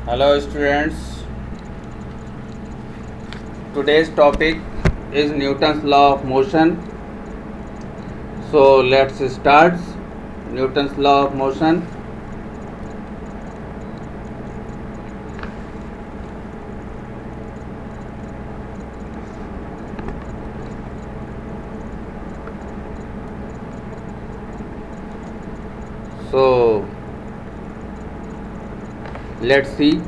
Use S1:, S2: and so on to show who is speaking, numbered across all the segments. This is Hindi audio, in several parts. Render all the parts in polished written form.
S1: Hello students, today's topic is Newton's law of motion. So let's start Newton's law of motion. So let's see.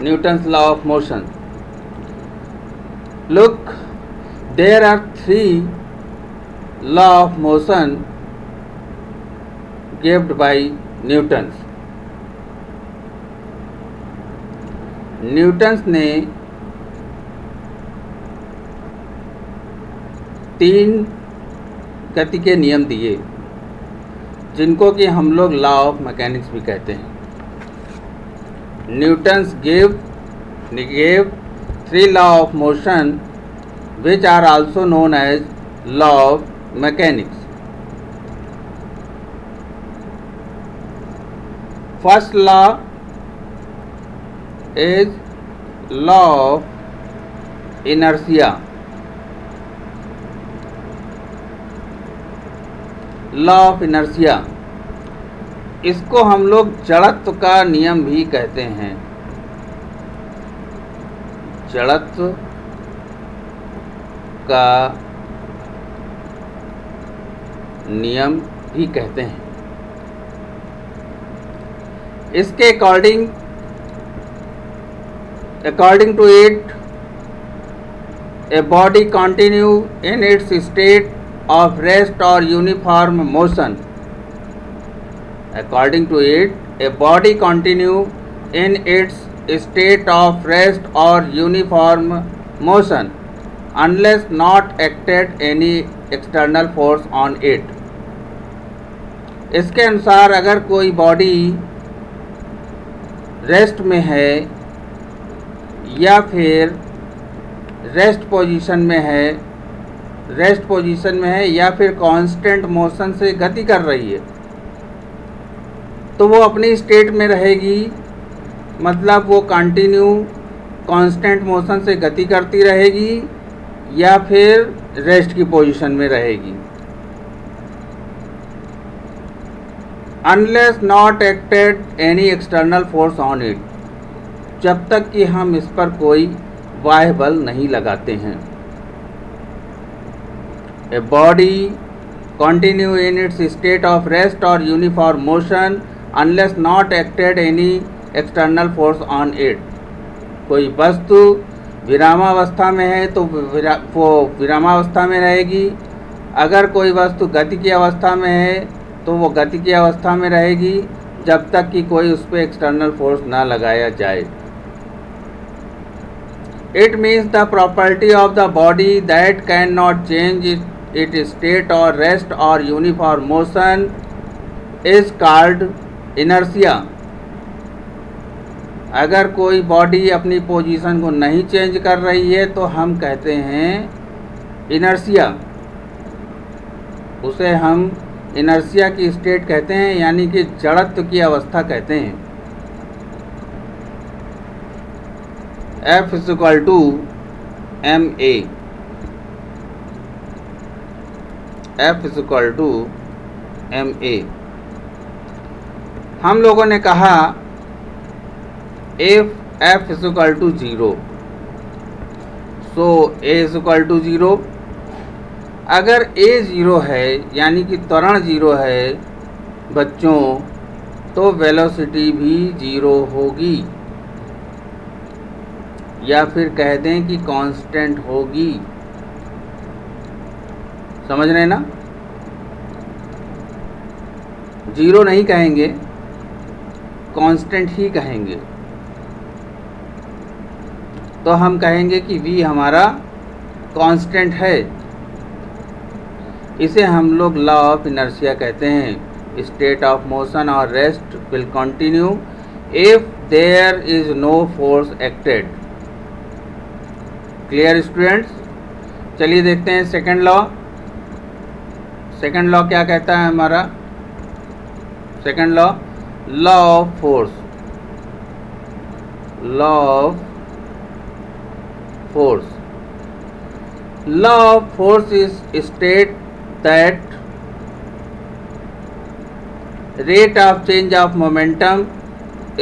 S1: Newton's law of motion. Look, there are three laws of motion given by Newton. Newton's ने तीन गति के नियम दिए जिनको कि हम लोग लॉ ऑफ मैकेनिक्स भी कहते हैं. Newton's gave three law of motion which are also known as law of mechanics. First law is law of inertia. Law of inertia, इसको हम लोग जड़त्व का नियम भी कहते हैं. जड़त्व का नियम भी कहते हैं. इसके according to it, a body continue in its state of rest or uniform motion. According to it, a body continue in its state of rest or uniform motion unless not acted any external force on it. इसके अनुसार अगर कोई बॉडी रेस्ट में है या फिर रेस्ट पोजीशन में है या फिर कांस्टेंट मोशन से गति कर रही है, तो वो अपनी स्टेट में रहेगी. मतलब वो कंटिन्यू कांस्टेंट मोशन से गति करती रहेगी या फिर रेस्ट की पोजीशन में रहेगी. Unless not acted any external force on it, जब तक कि हम इस पर कोई बाह्य बल नहीं लगाते हैं. A body continue in its state of rest और uniform motion unless not acted any external force on it. कोई वस्तु विरामावस्था में है तो वो विरामावस्था में रहेगी. अगर कोई वस्तु गति की अवस्था में है तो वो गति की अवस्था में रहेगी जब तक कि कोई उस पर एक्सटर्नल फोर्स ना लगाया जाए. It means the property of the body that cannot change its state or rest or uniform motion is called inertia. अगर कोई बॉडी अपनी पोजीशन को नहीं चेंज कर रही है तो हम कहते हैं इनर्शिया. उसे हम इनर्शिया की स्टेट कहते हैं, यानी कि जड़त्व की अवस्था कहते हैं. F is equal to ma. F is equal to ma. हम लोगों ने कहा if F is equal to 0, so A is equal to 0. अगर A 0 है यानी कि त्वरण 0 है बच्चों, तो वेलोसिटी भी 0 होगी, या फिर कह दें कि कांस्टेंट होगी. समझ रहे हैं ना? 0 नहीं कहेंगे, कांस्टेंट ही कहेंगे. तो हम कहेंगे कि v हमारा कांस्टेंट है. इसे हम लोग लॉ ऑफ इनर्शिया कहते हैं. स्टेट ऑफ मोशन और rest will continue if there is no force acted. Clear students? चलिए देखते हैं सेकंड लॉ। सेकंड लॉ क्या कहता है हमारा? Second law, law of force. Law of force. Law of force is state that rate of change of momentum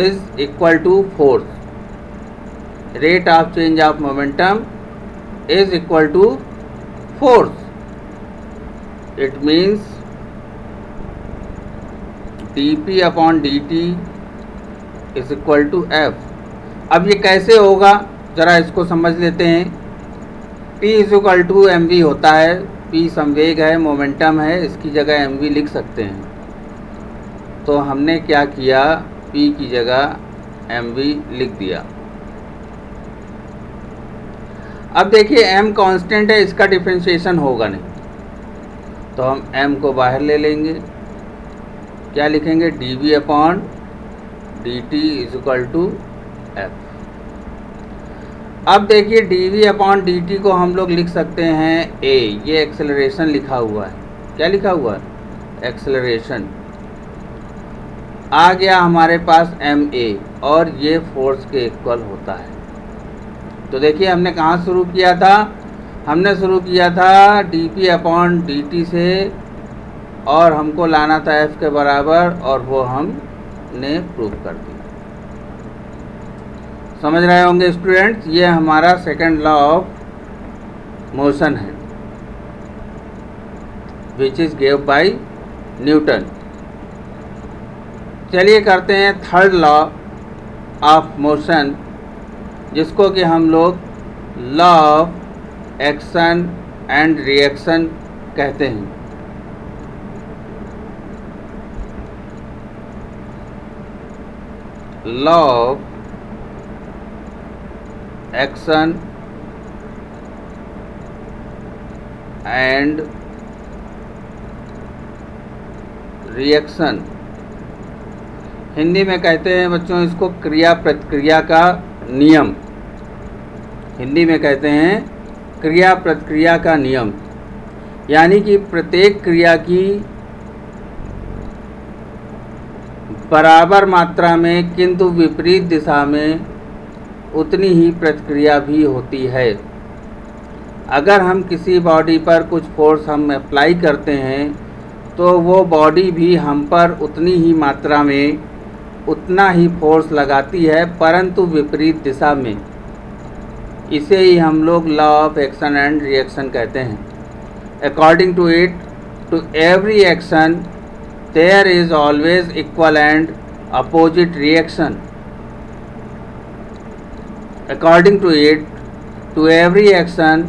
S1: is equal to force. Rate of change of momentum is equal to force. It means dp upon dt is equal to f. अब ये कैसे होगा ज़रा इसको समझ लेते हैं। p is equal to M V होता है। p संवेग है, मोमेंटम है, इसकी जगह एम वी लिख सकते हैं। तो हमने क्या किया, P की जगह mv लिख दिया। अब देखिए m कांस्टेंट है, इसका डिफरेंशिएशन होगा नहीं, तो हम m को बाहर ले लेंगे। क्या लिखेंगे? dv upon dt is equal to f। अब देखिए dv अपॉन dt को हम लोग लिख सकते हैं a, ये एक्सेलरेशन लिखा हुआ है। क्या लिखा हुआ है? एक्सेलरेशन। आ गया हमारे पास ma और ये फोर्स के इक्वल होता है। तो देखिए हमने कहाँ शुरू किया था? हमने शुरू किया था dp अपॉन dt से, और हमको लाना था f के बराबर, और वो हमने प्रूव कर दिया। समझ रहे होंगे स्टूडेंट्स? ये हमारा सेकंड लॉ ऑफ मोशन है, which is give by Newton. चलिए करते हैं थर्ड लॉ ऑफ मोशन, जिसको कि हम लोग law of action and reaction कहते हैं। Law of action and reaction, Hindi में कहते हैं बच्चों इसको क्रिया प्रतिक्रिया का नियम। हिंदी में कहते हैं क्रिया प्रतिक्रिया का नियम, यानी कि प्रत्येक क्रिया की बराबर मात्रा में किंतु विपरीत दिशा में उतनी ही प्रतिक्रिया भी होती है। अगर हम किसी बॉडी पर कुछ फोर्स हम अप्लाई करते हैं तो वो बॉडी भी हम पर उतनी ही मात्रा में उतना ही फोर्स लगाती है, परंतु विपरीत दिशा में। इसे ही हम लोग law of action and reaction कहते हैं। According to it, to every action there is always equal and opposite reaction. According to it, to every action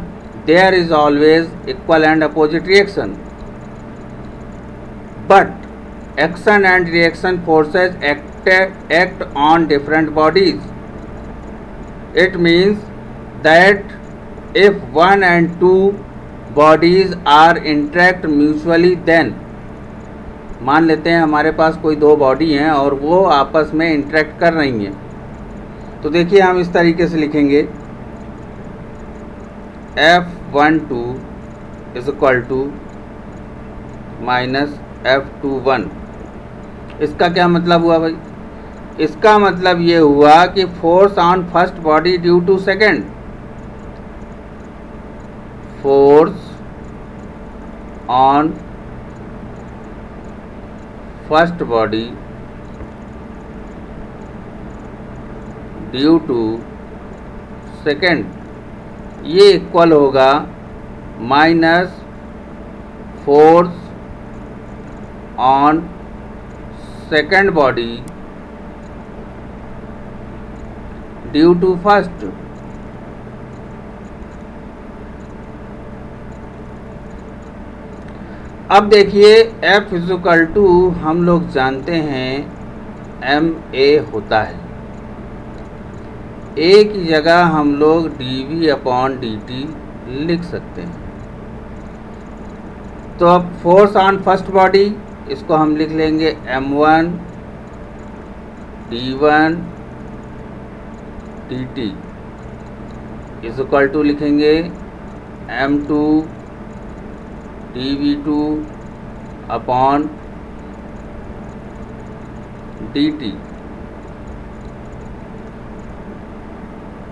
S1: there is always equal and opposite reaction, but action and reaction forces act on different bodies. It means that if one and two bodies are interact mutually, then मान लेते हैं हमारे पास कोई दो बॉडी हैं और वो आपस में इंटरेक्ट कर रही हैं, तो देखिए हम इस तरीके से लिखेंगे F12 is equal to minus F21। इसका क्या मतलब हुआ भाई? इसका मतलब ये हुआ कि force on first body due to second, force on first body due to second, ये इक्वल होगा minus force on second body due to first. अब देखिए F इक्वल टू हम लोग जानते हैं ma होता है, a की जगह हम लोग dv अपॉन dt लिख सकते हैं। तो अब फोर्स ऑन फर्स्ट बॉडी, इसको हम लिख लेंगे m1 d1 dt is equal to लिखेंगे m2 dv2 अपॉन dt।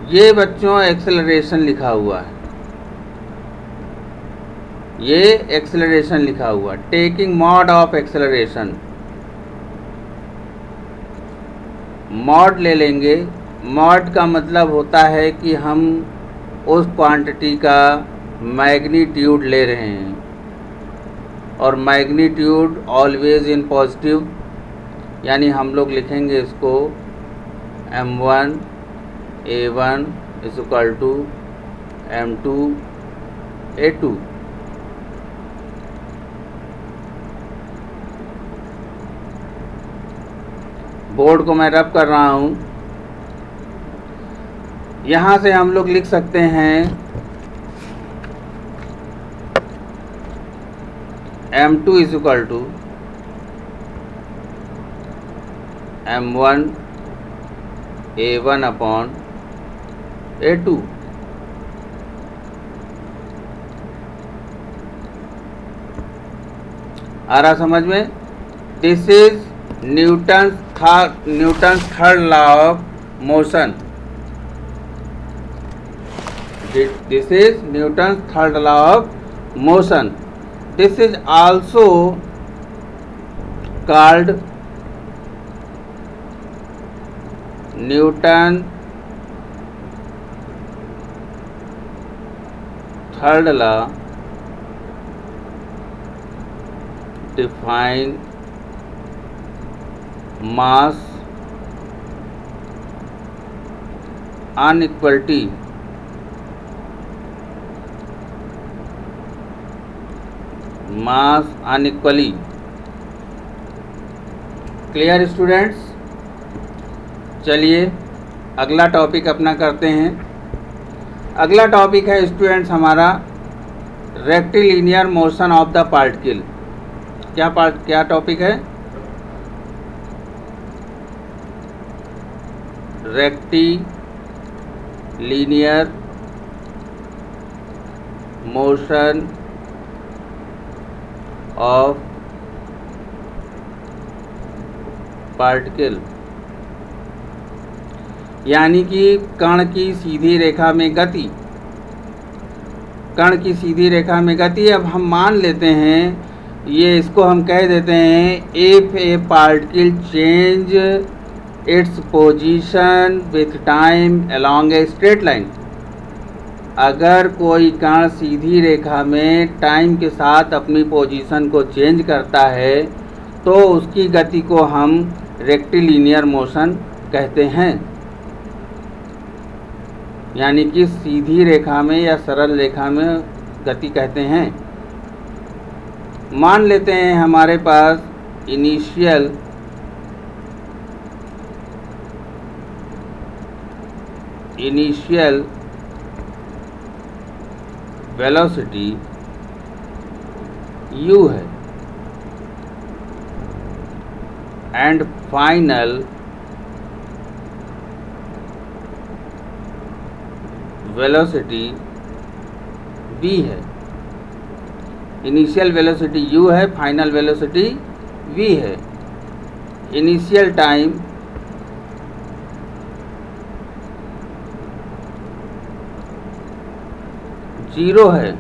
S1: ये बच्चों एक्सेलरेशन लिखा हुआ है, ये एक्सेलरेशन लिखा हुआ, taking mod of acceleration. Mod ले लेंगे, मॉड का मतलब होता है कि हम उस क्वांटिटी का मैग्नीट्यूड ले रहे हैं, और मैग्नीट्यूड ऑलवेज इन पॉजिटिव, यानी हम लोग लिखेंगे इसको m1 a1 is equal to m2 a2। Board को मैं रब कर रहा हूँ। यहाँ से हम लोग लिख सकते हैं m2 is equal to m1 a1 upon a2। आ रहा समझ में? This is Newton's third law of motion. This is Newton's third law of motion. This is also called Newton third law define mass inequality mass unequally. Clear students? चलिए अगला टॉपिक अपना करते हैं। अगला टॉपिक है स्टूडेंट्स हमारा rectilinear motion of the particle. क्या टॉपिक है? रेक्टिलिनियर मोशन ऑफ पार्टिकल, यानी कि कण की सीधी रेखा में गति। कण की सीधी रेखा में गति। अब हम मान लेते हैं, ये इसको हम कह देते हैं if A particle change its position with time along a straight line. अगर कोई कण सीधी रेखा में टाइम के साथ अपनी पोजीशन को चेंज करता है तो उसकी गति को हम रेक्टिलिनियर मोशन कहते हैं, यानी कि सीधी रेखा में या सरल रेखा में गति कहते हैं। मान लेते हैं हमारे पास इनिशियल वेलोसिटी u है एंड फाइनल वेलोसिटी v है। इनिशियल वेलोसिटी u है, फाइनल वेलोसिटी v है। इनिशियल टाइम जीरो है,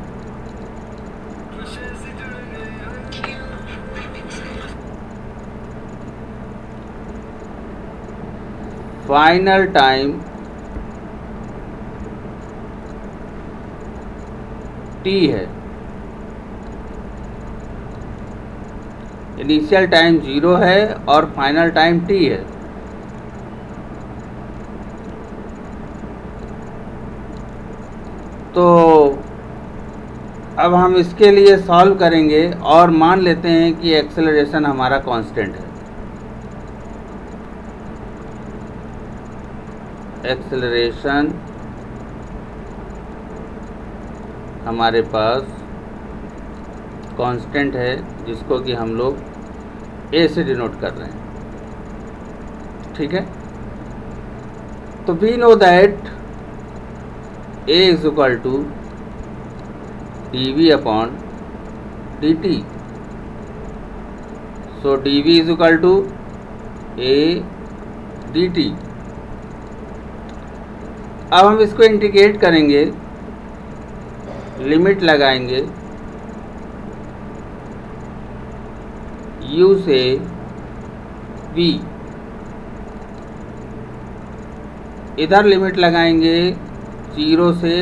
S1: फाइनल टाइम t है। इनिशियल टाइम 0 है और फाइनल टाइम t है। तो अब हम इसके लिए सॉल्व करेंगे और मान लेते हैं कि एक्सेलरेशन हमारा कांस्टेंट है। एक्सेलरेशन हमारे पास कांस्टेंट है, जिसको कि हम लोग a से डिनोट कर रहे हैं। ठीक है, तो we know that A is equal to dv upon dt. So dv is equal to A dt. अब हम इसको इंटीग्रेट करेंगे, लिमिट लगाएंगे u से v, इधर लिमिट लगाएंगे 0 से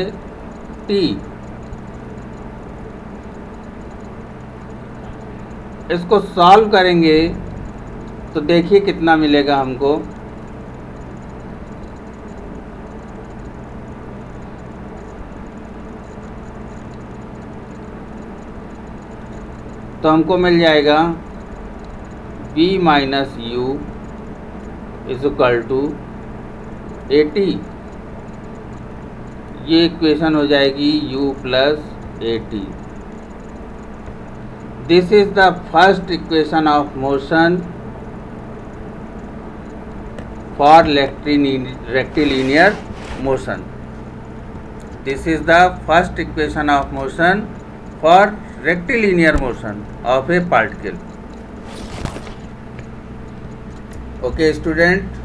S1: t। इसको सॉल्व करेंगे तो देखिए कितना मिलेगा हमको। तो हमको मिल जाएगा v minus u is equal to 80। ये इक्वेशन हो जाएगी u plus 80। This is the first equation of motion for rectilinear motion. This is the first equation of motion for rectilinear motion of a particle. Okay student,